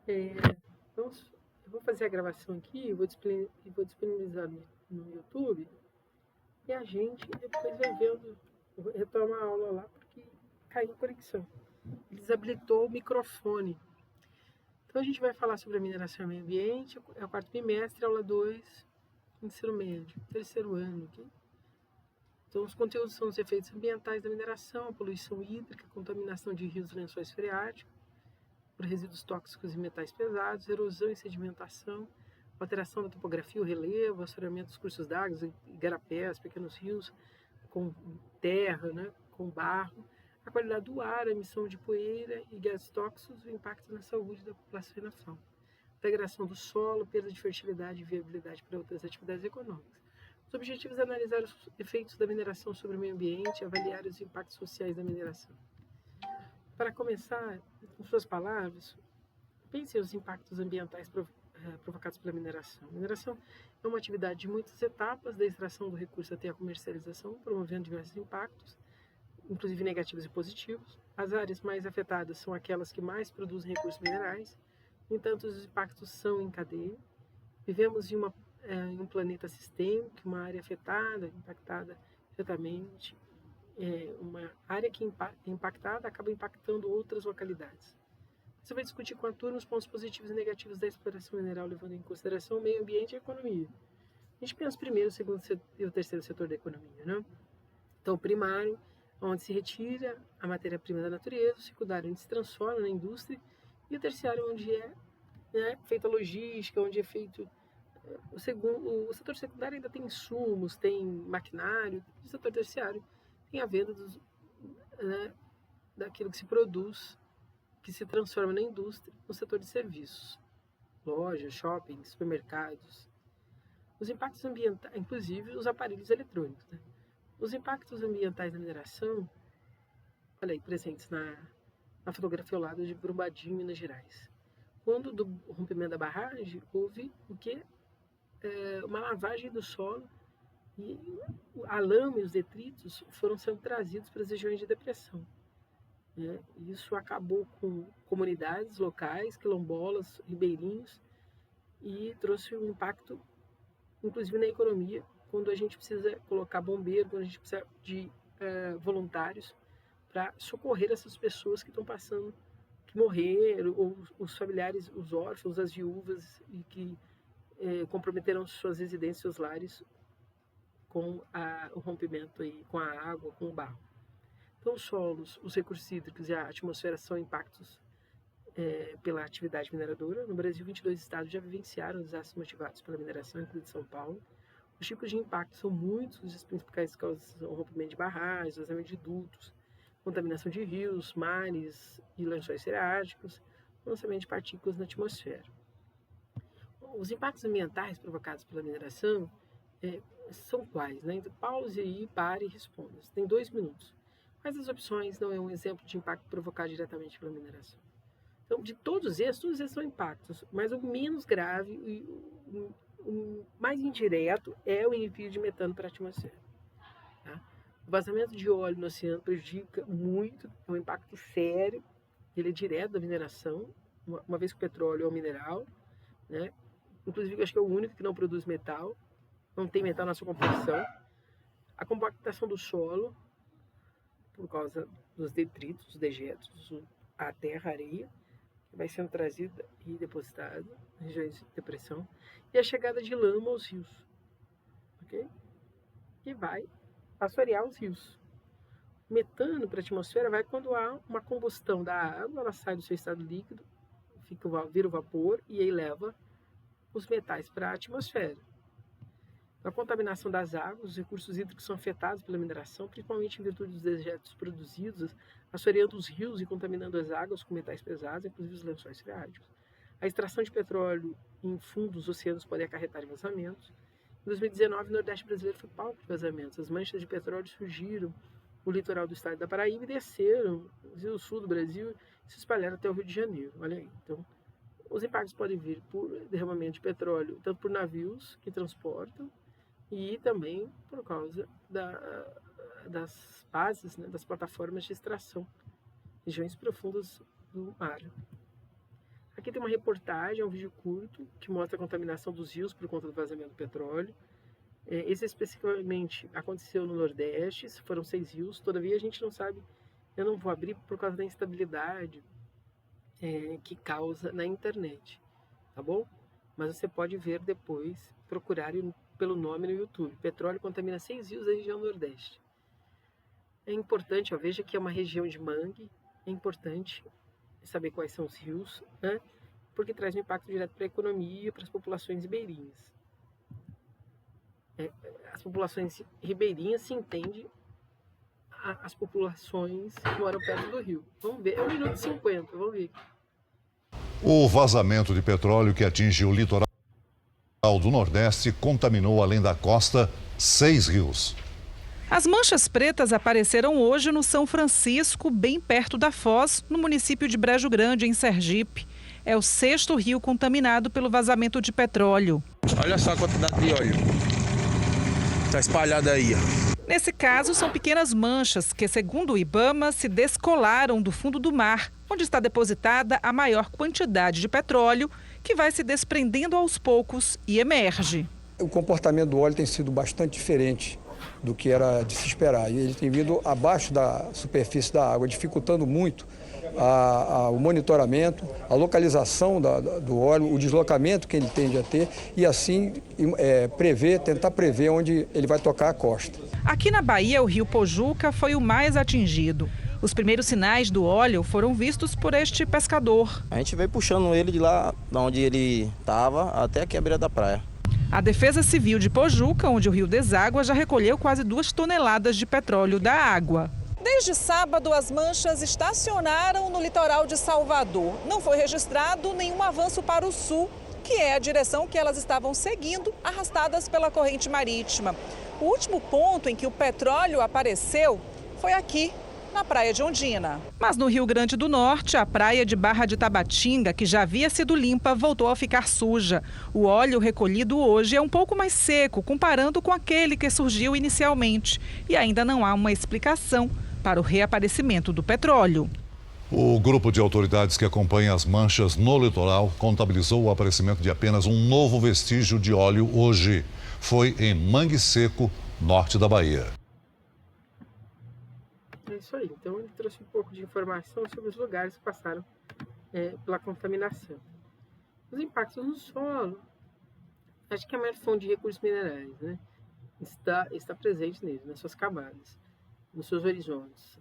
É, vamos, eu vou fazer a gravação aqui, vou disponibilizar no YouTube e a gente depois vai vendo, retoma a aula lá porque caiu a conexão. Desabilitou o microfone. Então a gente vai falar sobre a mineração e meio ambiente, é o quarto bimestre, aula 2, ensino médio, terceiro ano aqui. Então os conteúdos são os efeitos ambientais da mineração, a poluição hídrica, a contaminação de rios e lençóis freáticos, por resíduos tóxicos e metais pesados, erosão e sedimentação, alteração da topografia, o relevo, assoreamento dos cursos d'água, igarapés, pequenos rios com terra, né, com barro, a qualidade do ar, a emissão de poeira e gases tóxicos, o impacto na saúde da população e na fauna, degradação do solo, perda de fertilidade e viabilidade para outras atividades econômicas. Os objetivos é analisar os efeitos da mineração sobre o meio ambiente e avaliar os impactos sociais da mineração. Para começar, com suas palavras, pense nos impactos ambientais provocados pela mineração. A mineração é uma atividade de muitas etapas, da extração do recurso até a comercialização, promovendo diversos impactos, inclusive negativos e positivos. As áreas mais afetadas são aquelas que mais produzem recursos minerais. No entanto, os impactos são em cadeia. Vivemos em um planeta sistêmico, uma área afetada, impactada diretamente, uma área que é impactada acaba impactando outras localidades. Você vai discutir com a turma os pontos positivos e negativos da exploração mineral, levando em consideração o meio ambiente e a economia. A gente pensa primeiro, o segundo e o terceiro setor da economia, né? Então, o primário, onde se retira a matéria-prima da natureza, o secundário, onde se transforma na indústria, e o terciário, onde é, né, feita a logística, onde é feito o setor secundário ainda tem insumos, tem maquinário, o setor terciário tem a venda né, daquilo que se produz, que se transforma na indústria, no setor de serviços, lojas, shoppings, supermercados. Os impactos ambientais, inclusive os aparelhos eletrônicos. Né? Os impactos ambientais da mineração, olha aí, presentes na fotografia ao lado de Brumadinho, Minas Gerais. Quando do rompimento da barragem, houve o que? Uma lavagem do solo e a lama e os detritos foram sendo trazidos para as regiões de depressão. Né? Isso acabou com comunidades locais, quilombolas, ribeirinhos, e trouxe um impacto, inclusive na economia, quando a gente precisa colocar bombeiro, quando a gente precisa de voluntários para socorrer essas pessoas que estão passando, que morreram, ou os familiares, os órfãos, as viúvas, e que comprometeram suas residências, seus lares, com o rompimento aí, com a água, com o barro. Então, os solos, os recursos hídricos e a atmosfera são impactos pela atividade mineradora. No Brasil, 22 estados já vivenciaram desastres motivados pela mineração, incluindo São Paulo. Os tipos de impacto são muitos, as principais causas são o rompimento de barragens, vazamento de dutos, contaminação de rios, mares e lençóis freáticos, lançamento de partículas na atmosfera. Os impactos ambientais provocados pela mineração são quais? Né? Então, pause aí, pare e responda. Você tem 2 minutos. Quais das opções não é um exemplo de impacto provocado diretamente pela mineração? Então, de todos esses são impactos, mas o menos grave e o mais indireto é o envio de metano para a atmosfera. Tá? O vazamento de óleo no oceano prejudica muito, é um impacto sério, ele é direto da mineração, uma vez que o petróleo é um mineral, né? Inclusive, acho que é o único que não produz metal, não tem metal na sua composição. A compactação do solo, por causa dos detritos, os dejetos, a terra, a areia, que vai sendo trazida e depositada em regiões de depressão, e a chegada de lama aos rios, ok? Que vai assorear os rios. O metano para a atmosfera vai quando há uma combustão da água, ela sai do seu estado líquido, vira o vapor e aí leva os metais para a atmosfera. A contaminação das águas, os recursos hídricos são afetados pela mineração, principalmente em virtude dos dejetos produzidos, assoreando os rios e contaminando as águas com metais pesados, inclusive os lençóis freáticos. A extração de petróleo em fundos oceanos pode acarretar em vazamentos. Em 2019, o Nordeste brasileiro foi palco de vazamentos. As manchas de petróleo surgiram no litoral do estado da Paraíba e desceram no sul do Brasil e se espalharam até o Rio de Janeiro. Olha aí. Então, os impactos podem vir por derramamento de petróleo, tanto por navios que transportam, e também por causa das bases, né, das plataformas de extração, regiões profundas do mar. Aqui tem uma reportagem, um vídeo curto, que mostra a contaminação dos rios por conta do vazamento do petróleo. Esse especificamente aconteceu no Nordeste, foram 6 rios, todavia a gente não sabe, eu não vou abrir por causa da instabilidade que causa na internet, tá bom? Mas você pode ver depois, procurar pelo nome no YouTube. Petróleo contamina 6 rios da região Nordeste. É importante, ó, veja que é uma região de mangue, é importante saber quais são os rios, né? Porque traz um impacto direto para a economia e para as populações ribeirinhas. As populações ribeirinhas se entende as populações que moram perto do rio. Vamos ver, é 1 minuto e 50, vamos ver. O vazamento de petróleo que atinge o litoral do Nordeste contaminou, além da costa, 6 rios. As manchas pretas apareceram hoje no São Francisco, bem perto da Foz, no município de Brejo Grande, em Sergipe. É o 6º rio contaminado pelo vazamento de petróleo. Olha só a quantidade de óleo. Está espalhada aí. Nesse caso, são pequenas manchas que, segundo o IBAMA, se descolaram do fundo do mar, onde está depositada a maior quantidade de petróleo, que vai se desprendendo aos poucos e emerge. O comportamento do óleo tem sido bastante diferente do que era de se esperar. E ele tem vindo abaixo da superfície da água, dificultando muito o monitoramento, a localização do óleo, o deslocamento que ele tende a ter e assim tentar prever onde ele vai tocar a costa. Aqui na Bahia, o rio Pojuca foi o mais atingido. Os primeiros sinais do óleo foram vistos por este pescador. A gente veio puxando ele de lá, de onde ele estava, até aqui à beira da praia. A Defesa Civil de Pojuca, onde o rio deságua, já recolheu quase 2 toneladas de petróleo da água. Desde sábado, as manchas estacionaram no litoral de Salvador. Não foi registrado nenhum avanço para o sul, que é a direção que elas estavam seguindo, arrastadas pela corrente marítima. O último ponto em que o petróleo apareceu foi aqui, na praia de Ondina. Mas no Rio Grande do Norte, a praia de Barra de Tabatinga, que já havia sido limpa, voltou a ficar suja. O óleo recolhido hoje é um pouco mais seco, comparando com aquele que surgiu inicialmente. E ainda não há uma explicação para o reaparecimento do petróleo. O grupo de autoridades que acompanha as manchas no litoral contabilizou o aparecimento de apenas um novo vestígio de óleo hoje. Foi em Mangue Seco, norte da Bahia. É isso aí. Então ele trouxe um pouco de informação sobre os lugares que passaram pela contaminação. Os impactos no solo, acho que a maior fonte de recursos minerais, né, está presente nele, nas suas camadas, nos seus horizontes.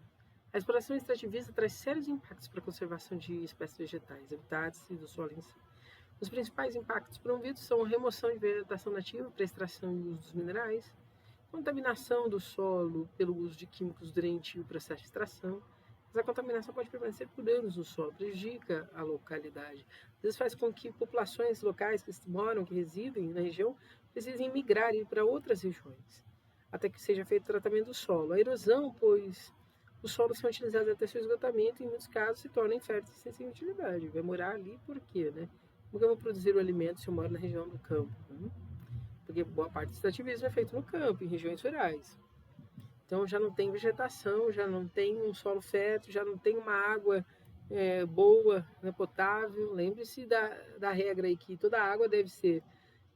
A exploração extrativista traz sérios impactos para a conservação de espécies vegetais, habitats e do solo em si. Os principais impactos promovidos são a remoção de vegetação nativa para extração e uso dos minerais, contaminação do solo pelo uso de químicos durante o processo de extração. Mas a contaminação pode permanecer por anos no solo, prejudica a localidade. Às vezes faz com que populações locais que moram, que residem na região, precisem migrar e ir para outras regiões, até que seja feito o tratamento do solo. A erosão, pois os solos são utilizados até seu esgotamento e em muitos casos se tornam inférteis sem utilidade. Vai morar ali por quê, né? Como que eu vou produzir o alimento se eu moro na região do campo? Né? Porque boa parte do extrativismo é feito no campo, em regiões rurais. Então já não tem vegetação, já não tem um solo fértil, já não tem uma água boa, né, potável. Lembre-se da regra aí que toda água deve ser,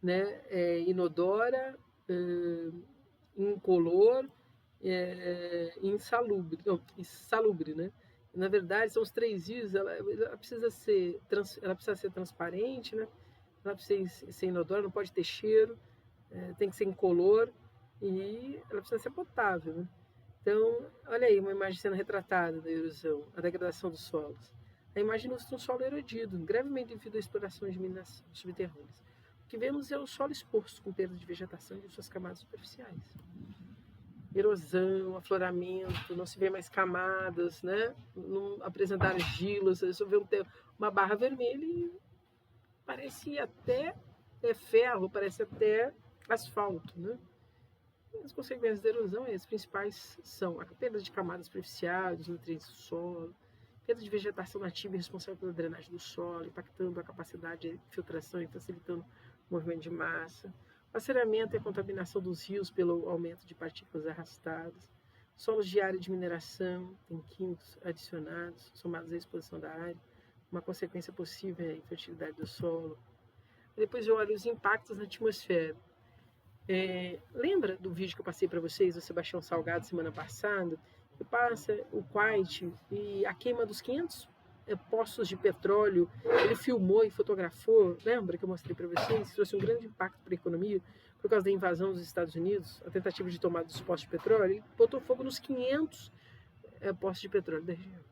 né, inodora, incolor, insalubre, né? Na verdade, são os 3 rios, ela precisa ser transparente, né? Ela precisa ser inodora, não pode ter cheiro, tem que ser incolor e ela precisa ser potável, né? Então, olha aí uma imagem sendo retratada da erosão, a degradação dos solos. A imagem mostra um solo erodido, gravemente devido à exploração de minas subterrâneas. O que vemos é o solo exposto, com perda de vegetação de suas camadas superficiais. Erosão, afloramento, não se vê mais camadas, né? Não apresentar argilas, você vê uma barra vermelha e parece até ferro, parece até asfalto, né? As consequências da erosão, as principais são a perda de camadas superficiais, dos nutrientes do solo, perda de vegetação nativa responsável pela drenagem do solo, impactando a capacidade de filtração e facilitando o movimento de massa, maceramento e a contaminação dos rios pelo aumento de partículas arrastadas, solos de área de mineração, tem químicos adicionados, somados à exposição da área, uma consequência possível é a infertilidade do solo. Depois eu olho os impactos na atmosfera. Lembra do vídeo que eu passei para vocês, do Sebastião Salgado, semana passada? Que passa o Kuwait e a queima dos 500 poços de petróleo, ele filmou e fotografou, lembra que eu mostrei para vocês? Trouxe um grande impacto para a economia, por causa da invasão dos Estados Unidos, a tentativa de tomada dos postos de petróleo, ele botou fogo nos 500 postos de petróleo da região.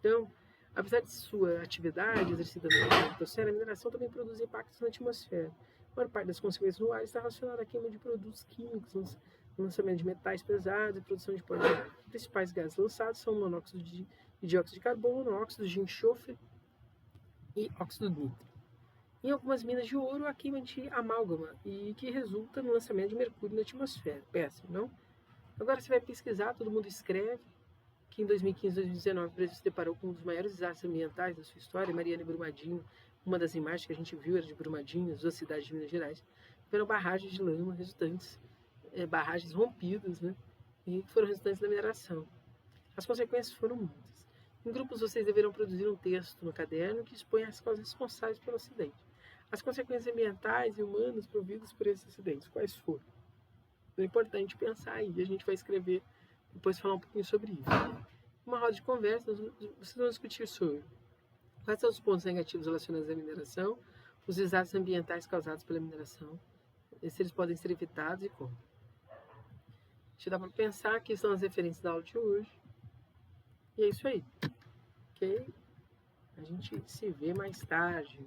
Então, apesar de sua atividade exercida na atmosfera, a mineração também produz impactos na atmosfera. A maior parte das consequências no ar está relacionada à queima de produtos químicos, lançamento de metais pesados e produção de pó de ar. Os principais gases lançados são monóxido de dióxido de carbono, óxido de enxofre e óxido de nitro. Em algumas minas de ouro, a queima de amálgama, e que resulta no lançamento de mercúrio na atmosfera. Péssimo, não? Agora você vai pesquisar, todo mundo escreve que em 2015 e 2019 o Brasil se deparou com um dos maiores desastres ambientais da sua história, Mariana e Brumadinho. Uma das imagens que a gente viu era de Brumadinho, as duas cidades de Minas Gerais. Foram barragens de lama resultantes, barragens rompidas, né? E que foram resultantes da mineração. As consequências foram muitas. Em grupos, vocês deverão produzir um texto no caderno que expõe as causas responsáveis pelo acidente. As consequências ambientais e humanas providas por esses acidentes, quais foram? É importante pensar aí, a gente vai escrever, depois falar um pouquinho sobre isso. Uma roda de conversa, vocês vão discutir sobre quais são os pontos negativos relacionados à mineração, os desastres ambientais causados pela mineração, se eles podem ser evitados e como. Deixa eu dar para pensar, aqui são as referências da aula de hoje. E é isso aí, ok? A gente se vê mais tarde.